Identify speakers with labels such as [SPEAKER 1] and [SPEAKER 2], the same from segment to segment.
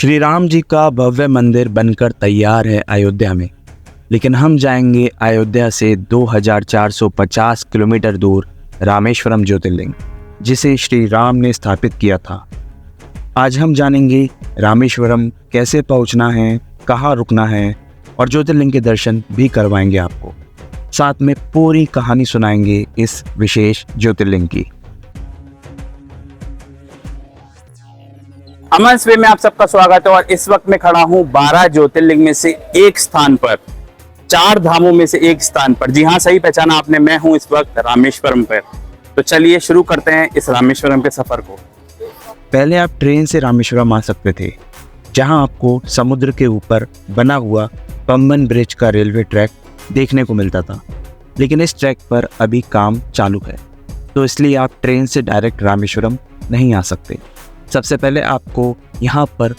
[SPEAKER 1] श्री राम जी का भव्य मंदिर बनकर तैयार है अयोध्या में, लेकिन हम जाएंगे अयोध्या से 2450 किलोमीटर दूर रामेश्वरम ज्योतिर्लिंग, जिसे श्री राम ने स्थापित किया था। आज हम जानेंगे रामेश्वरम कैसे पहुंचना है, कहाँ रुकना है और ज्योतिर्लिंग के दर्शन भी करवाएंगे आपको। साथ में पूरी कहानी सुनाएंगे इस विशेष ज्योतिर्लिंग की।
[SPEAKER 2] अमन स्वे में आप सबका स्वागत है और इस वक्त मैं खड़ा हूं 12 ज्योतिर्लिंग में से एक स्थान पर, 4 धामों में से एक स्थान पर। जी हां, सही पहचाना आपने, मैं हूं इस वक्त रामेश्वरम पर। तो चलिए शुरू करते हैं इस रामेश्वरम के सफर को।
[SPEAKER 1] पहले आप ट्रेन से रामेश्वरम आ सकते थे, जहां आपको समुद्र के ऊपर बना हुआ पंबन ब्रिज का रेलवे ट्रैक देखने को मिलता था, लेकिन इस ट्रैक पर अभी काम चालू है, तो इसलिए आप ट्रेन से डायरेक्ट रामेश्वरम नहीं आ सकते। सबसे पहले आपको यहाँ पर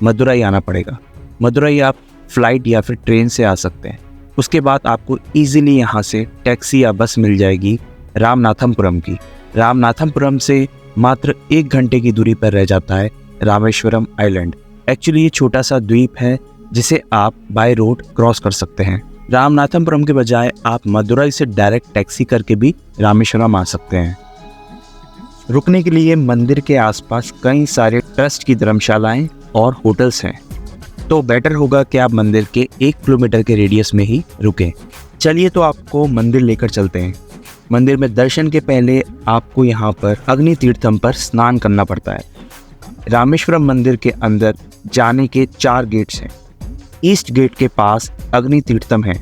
[SPEAKER 1] मदुरई आना पड़ेगा। मदुरई आप फ्लाइट या फिर ट्रेन से आ सकते हैं। उसके बाद आपको इजीली यहाँ से टैक्सी या बस मिल जाएगी रामनाथपुरम की। रामनाथपुरम से मात्र 1 घंटे की दूरी पर रह जाता है रामेश्वरम आइलैंड। एक्चुअली ये छोटा सा द्वीप है जिसे आप बाय रोड क्रॉस कर सकते हैं। रामनाथपुरम के बजाय आप मदुरई से डायरेक्ट टैक्सी करके भी रामेश्वरम आ सकते हैं। रुकने के लिए मंदिर के आसपास कई सारे ट्रस्ट की धर्मशालाएं और होटल्स हैं, तो बेटर होगा कि आप मंदिर के 1 किलोमीटर के रेडियस में ही रुकें। चलिए तो आपको मंदिर लेकर चलते हैं। मंदिर में दर्शन के पहले आपको यहाँ पर अग्नि तीर्थम पर स्नान करना पड़ता है। रामेश्वरम मंदिर के अंदर जाने के 4 गेट्स हैं। ईस्ट गेट के पास अग्नि तीर्थम है।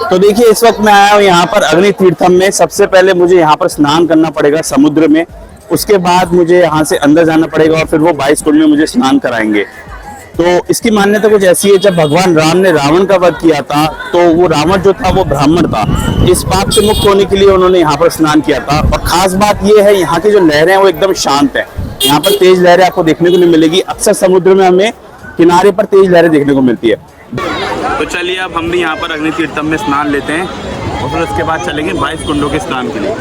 [SPEAKER 2] तो देखिए, इस वक्त मैं आया हूँ यहाँ पर अग्नि तीर्थम में। सबसे पहले मुझे यहाँ पर स्नान करना पड़ेगा समुद्र में, उसके बाद मुझे यहाँ से अंदर जाना पड़ेगा और फिर वो 22 कुंड में मुझे स्नान कराएंगे। तो इसकी मान्यता कुछ ऐसी है, जब भगवान राम ने रावण का वध किया था तो वो रावण जो था वो ब्राह्मण था। इस पाप से मुक्त होने के लिए उन्होंने यहाँ पर स्नान किया था। और खास बात ये है, यहाँ की जो लहरें हैं वो एकदम शांत है। यहाँ पर तेज लहरें आपको देखने को नहीं मिलेगी। अक्सर समुद्र में हमें किनारे पर तेज लहरें देखने को मिलती है। तो चलिए अब हम भी यहाँ पर अग्नि तीर्थम में स्नान लेते हैं और फिर उसके बाद चलेंगे 22 कुंडों के स्नान के लिए।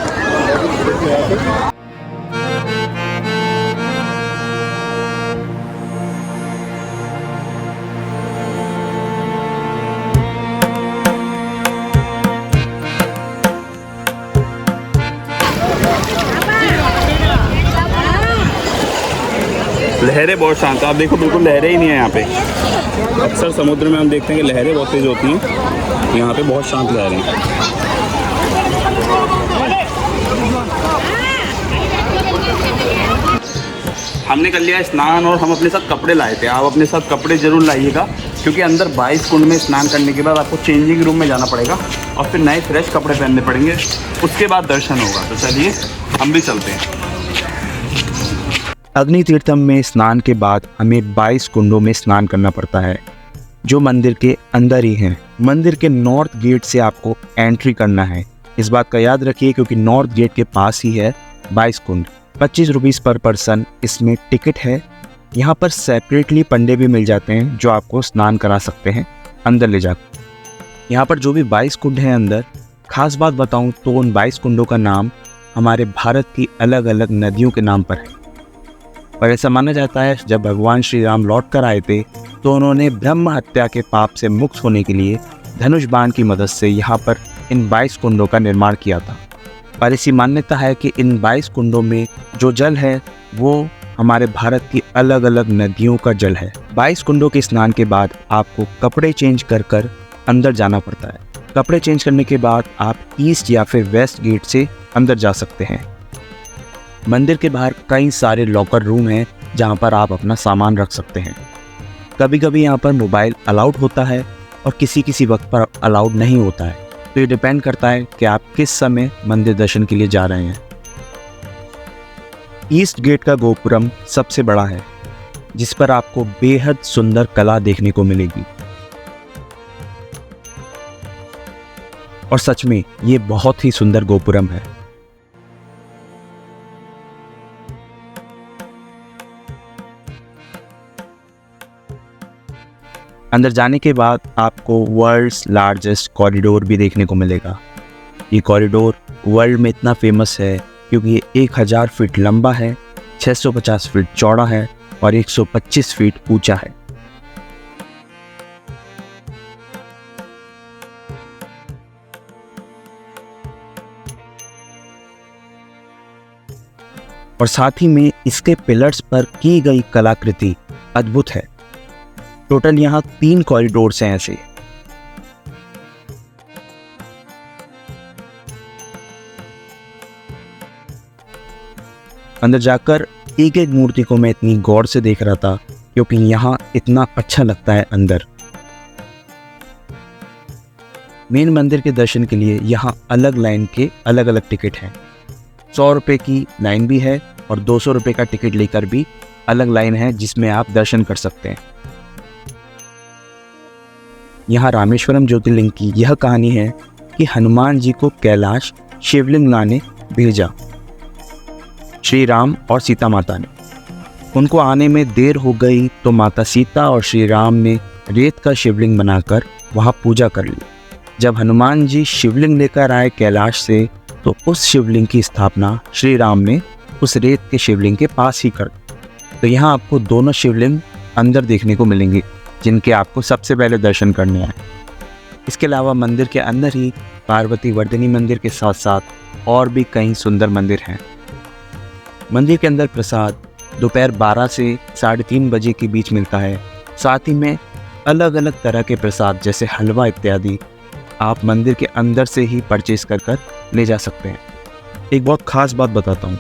[SPEAKER 2] लहरें बहुत शांत है। आप देखो, बिल्कुल लहरें ही नहीं है यहाँ पे। अक्सर समुद्र में हम देखते हैं कि लहरें बहुत तेज होती हैं, यहाँ पे बहुत शांत लहरें हैं। हमने कर लिया स्नान और हम अपने साथ कपड़े लाए थे। आप अपने साथ कपड़े जरूर लाइएगा, क्योंकि अंदर 22 कुंड में स्नान करने के बाद आपको चेंजिंग रूम में जाना पड़ेगा और फिर नए फ्रेश कपड़े पहनने पड़ेंगे। उसके बाद दर्शन होगा। तो चलिए हम भी चलते हैं।
[SPEAKER 1] अग्नि तीर्थम में स्नान के बाद हमें 22 कुंडों में स्नान करना पड़ता है, जो मंदिर के अंदर ही हैं। मंदिर के नॉर्थ गेट से आपको एंट्री करना है। इस बात का याद रखिए, क्योंकि नॉर्थ गेट के पास ही है 22 कुंड। 25 रुपीज़ पर पर्सन इसमें टिकट है। यहाँ पर सेपरेटली पंडे भी मिल जाते हैं जो आपको स्नान करा सकते हैं अंदर ले जाकर। यहाँ पर जो भी 22 कुंड हैं अंदर, खास बात बताऊँ तो उन 22 कुंडों का नाम हमारे भारत की अलग अलग नदियों के नाम पर है। और ऐसा माना जाता है, जब भगवान श्री राम लौट कर आए थे तो उन्होंने ब्रह्म हत्या के पाप से मुक्त होने के लिए धनुष बाण की मदद से यहाँ पर इन 22 कुंडों का निर्माण किया था। और ऐसी मान्यता है कि इन 22 कुंडों में जो जल है वो हमारे भारत की अलग अलग नदियों का जल है। 22 कुंडों के स्नान के बाद आपको कपड़े चेंज कर अंदर जाना पड़ता है। कपड़े चेंज करने के बाद आप ईस्ट या फिर वेस्ट गेट से अंदर जा सकते हैं। मंदिर के बाहर कई सारे लॉकर रूम हैं जहां पर आप अपना सामान रख सकते हैं। कभी कभी यहां पर मोबाइल अलाउड होता है और किसी वक्त पर अलाउड नहीं होता है, तो ये डिपेंड करता है कि आप किस समय मंदिर दर्शन के लिए जा रहे हैं। ईस्ट गेट का गोपुरम सबसे बड़ा है, जिस पर आपको बेहद सुंदर कला देखने को मिलेगी। और सच में ये बहुत ही सुंदर गोपुरम है। अंदर जाने के बाद आपको वर्ल्ड्स लार्जेस्ट कॉरिडोर भी देखने को मिलेगा। ये कॉरिडोर वर्ल्ड में इतना फेमस है क्योंकि ये 1000 फीट लंबा है, 650 फीट चौड़ा है और 125 फीट ऊंचा है। और साथ ही में इसके पिलर्स पर की गई कलाकृति अद्भुत है। टोटल यहाँ 3 कॉरिडोर्स हैं ऐसे। अंदर जाकर एक एक मूर्ति को मैं इतनी गौर से देख रहा था क्योंकि यहाँ इतना अच्छा लगता है अंदर। मेन मंदिर के दर्शन के लिए यहाँ अलग लाइन के अलग अलग टिकट हैं। 100 रुपये की लाइन भी है और 200 रुपये का टिकट लेकर भी अलग लाइन है जिसमें आप दर्शन कर सकते हैं। यहाँ रामेश्वरम ज्योतिर्लिंग की यह कहानी है कि हनुमान जी को कैलाश शिवलिंग लाने भेजा श्री राम और सीता माता ने। उनको आने में देर हो गई तो माता सीता और श्री राम ने रेत का शिवलिंग बनाकर वहाँ पूजा कर ली। जब हनुमान जी शिवलिंग लेकर आए कैलाश से तो उस शिवलिंग की स्थापना श्री राम ने उस रेत के शिवलिंग के पास ही कर दी। तो यहाँ आपको दोनों शिवलिंग अंदर देखने को मिलेंगे जिनके आपको सबसे पहले दर्शन करने आए। इसके अलावा मंदिर के अंदर ही पार्वती वर्धिनी मंदिर के साथ साथ और भी कई सुंदर मंदिर हैं। मंदिर के अंदर प्रसाद दोपहर 12 से 3:30 बजे के बीच मिलता है। साथ ही में अलग अलग तरह के प्रसाद जैसे हलवा इत्यादि आप मंदिर के अंदर से ही परचेज कर ले जा सकते हैं। एक बहुत ख़ास बात बताता हूँ,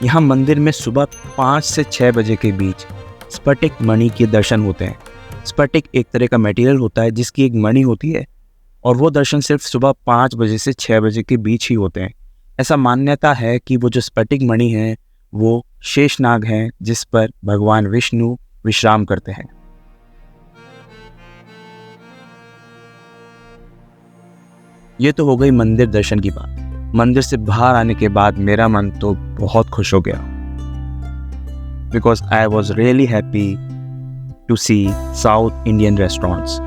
[SPEAKER 1] यहाँ मंदिर में सुबह 5 से 6 बजे के बीच स्फटिक मणि के दर्शन होते हैं। स्फटिक एक तरह का मटेरियल होता है जिसकी एक मणि होती है और वो दर्शन सिर्फ सुबह 5 बजे से 6 बजे के बीच ही होते हैं। ऐसा मान्यता है कि वो जो स्फटिक मणि है वो शेषनाग हैं जिस पर भगवान विष्णु विश्राम करते हैं। ये तो हो गई मंदिर दर्शन की बात। मंदिर से बाहर आने के बाद मेरा मन तो बहुत खुश हो गया because I was really happy to see south Indian restaurants.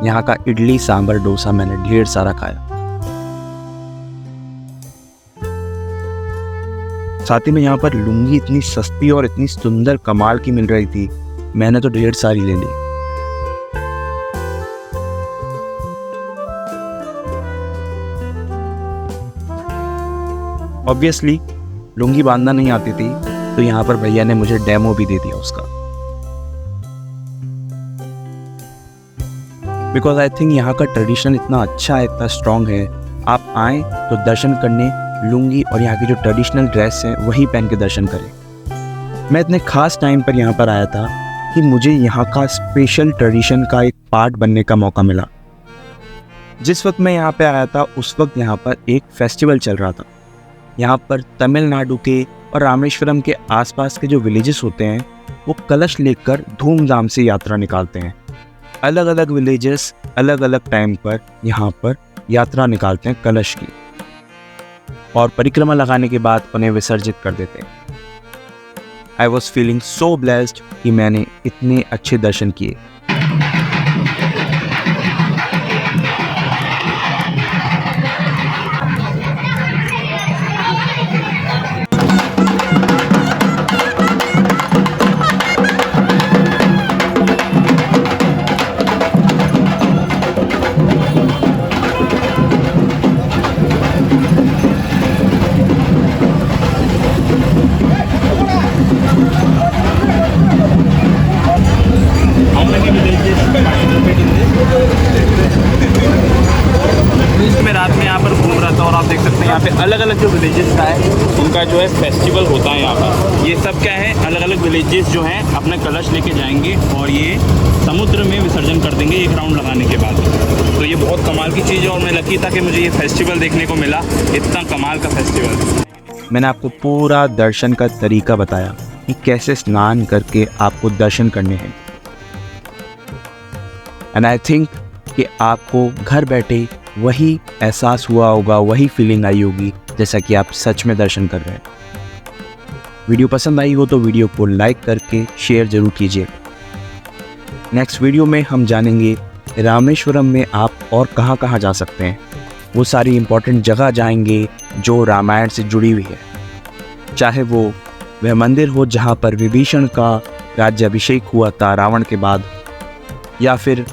[SPEAKER 1] यहाँ का इडली सांभर डोसा मैंने ढेर सारा खाया। साथ ही में यहाँ पर लुंगी इतनी सस्ती और इतनी सुंदर कमाल की मिल रही थी, मैंने तो ढेर सारी ले ली। ऑब्वियसली लुंगी बांधना नहीं आती थी तो यहाँ पर भैया ने मुझे डेमो भी दे दिया उसका। बिकॉज आई थिंक यहाँ का ट्रेडिशन इतना अच्छा है, इतना स्ट्रॉन्ग है। आप आएँ तो दर्शन करने लुंगी और यहाँ की जो ट्रेडिशनल ड्रेस है वही पहन के दर्शन करें। मैं इतने खास टाइम पर यहाँ पर आया था कि मुझे यहाँ का स्पेशल ट्रेडिशन का एक पार्ट बनने का मौका मिला। जिस वक्त मैं यहाँ पे आया था उस वक्त यहाँ पर एक फेस्टिवल चल रहा था। यहाँ पर तमिलनाडु के और रामेश्वरम के आसपास के जो विलेजेस होते हैं वो कलश लेकर धूमधाम से यात्रा निकालते हैं। अलग अलग विलेजेस अलग अलग टाइम पर यहाँ पर यात्रा निकालते हैं कलश की और परिक्रमा लगाने के बाद उन्हें विसर्जित कर देते हैं। I was feeling so blessed कि मैंने इतने अच्छे दर्शन किए।
[SPEAKER 2] मैं रात में यहाँ पर घूम रहा था और आप देख सकते हैं यहाँ पे अलग अलग जो विलेजेस का है उनका जो है फेस्टिवल होता है यहाँ पर। ये सब क्या है, अलग अलग विलेजेस जो हैं अपना कलश लेके जाएंगे और ये समुद्र में विसर्जन कर देंगे एक राउंड लगाने के बाद। तो ये बहुत कमाल की चीज़ है और मैं लकी था कि मुझे ये फेस्टिवल देखने को मिला, इतना कमाल का फेस्टिवल।
[SPEAKER 1] मैंने आपको पूरा दर्शन का तरीका बताया कि कैसे स्नान करके आपको दर्शन करने हैं। एंड आई थिंक कि आपको घर बैठे वही एहसास हुआ होगा, वही फीलिंग आई होगी जैसा कि आप सच में दर्शन कर रहे हैं। वीडियो पसंद आई हो तो वीडियो को लाइक करके शेयर जरूर कीजिए। नेक्स्ट वीडियो में हम जानेंगे रामेश्वरम में आप और कहाँ कहाँ जा सकते हैं। वो सारी इम्पोर्टेंट जगह जाएंगे जो रामायण से जुड़ी हुई है, चाहे वो वह मंदिर हो जहाँ पर विभीषण का राज्याभिषेक हुआ था रावण के बाद, या फिर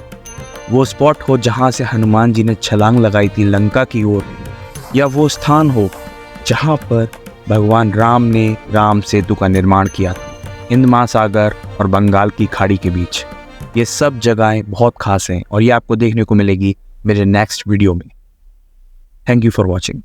[SPEAKER 1] वो स्पॉट हो जहाँ से हनुमान जी ने छलांग लगाई थी लंका की ओर, या वो स्थान हो जहाँ पर भगवान राम ने राम सेतु का निर्माण किया था हिंद महासागर और बंगाल की खाड़ी के बीच। ये सब जगहें बहुत खास हैं और ये आपको देखने को मिलेगी मेरे नेक्स्ट वीडियो में। Thank you for watching.